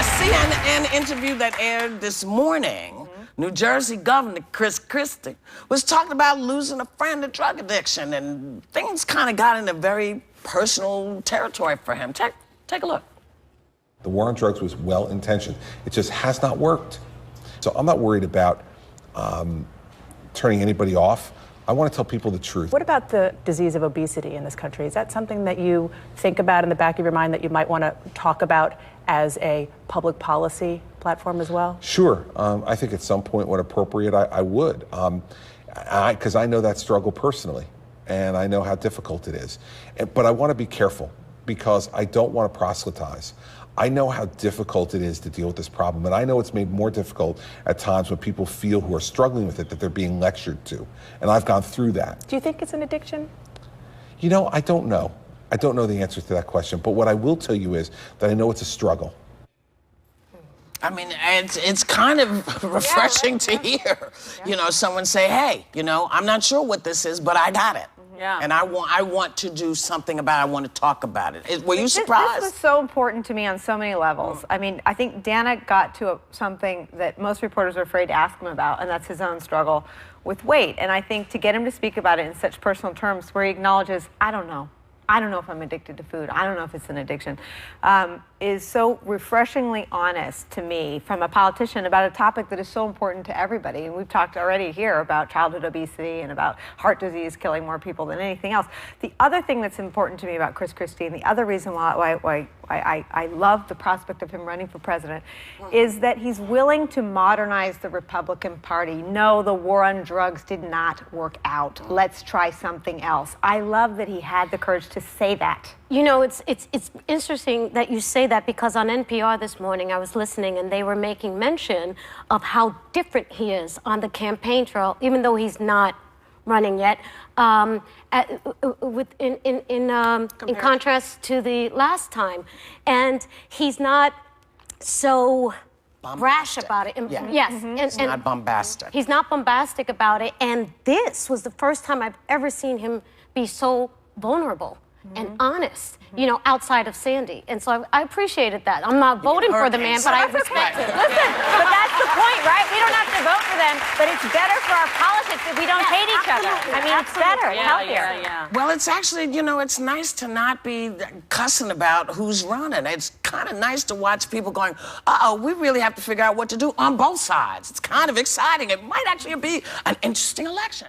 a CNN interview that aired this morning, New Jersey Governor Chris Christie was talking about losing a friend to drug addiction, and things kind of got into very personal territory for him. Take a look. The war on drugs was well-intentioned. It just has not worked. So I'm not worried about turning anybody off. I want to tell people the truth. What about the disease of obesity in this country? Is that something that you think about in the back of your mind that you might want to talk about as a public policy platform as well? Sure. I think at some point when appropriate, I would. Because I know that struggle personally, and I know how difficult it is. But I want to be careful because I don't want to proselytize. I know how difficult it is to deal with this problem, and I know it's made more difficult at times when people feel who are struggling with it that they're being lectured to. And I've gone through that. Do you think it's an addiction? You know, I don't know. I don't know the answer to that question, but what I will tell you is that I know it's a struggle. I mean, it's kind of refreshing to hear, you know, someone say, hey, you know, I'm not sure what this is, but I got it. Yeah. And I want to do something about it. I want to talk about it. Were you surprised? This was so important to me on so many levels. I mean, I think Dana got to something that most reporters are afraid to ask him about, and that's his own struggle with weight. And I think to get him to speak about it in such personal terms where he acknowledges, I don't know if I'm addicted to food. I don't know if it's an addiction, is so refreshingly honest to me from a politician about a topic that is so important to everybody. And we've talked already here about childhood obesity and about heart disease killing more people than anything else. The other thing that's important to me about Chris Christie, and the other reason why I love the prospect of him running for president, is that he's willing to modernize the Republican Party. No, the war on drugs did not work out. Let's try something else. I love that he had the courage to say that. You know, it's interesting that you say that because on NPR this morning I was listening and they were making mention of how different he is on the campaign trail, even though he's not running yet, in contrast to the last time. And he's not so brash about it. Yeah. Yes. He's not bombastic. He's not bombastic about it. And this was the first time I've ever seen him be so vulnerable and honest, you know, outside of Sandy. And so I appreciated that. I'm not voting for the man, but I respect him. Listen, but that's the point, right? We don't have to vote for them, but it's better for our politics if we don't hate each other. I mean, it's better, healthier. Well, it's actually, you know, it's nice to not be cussing about who's running. It's kind of nice to watch people going, uh-oh, we really have to figure out what to do on both sides. It's kind of exciting. It might actually be an interesting election.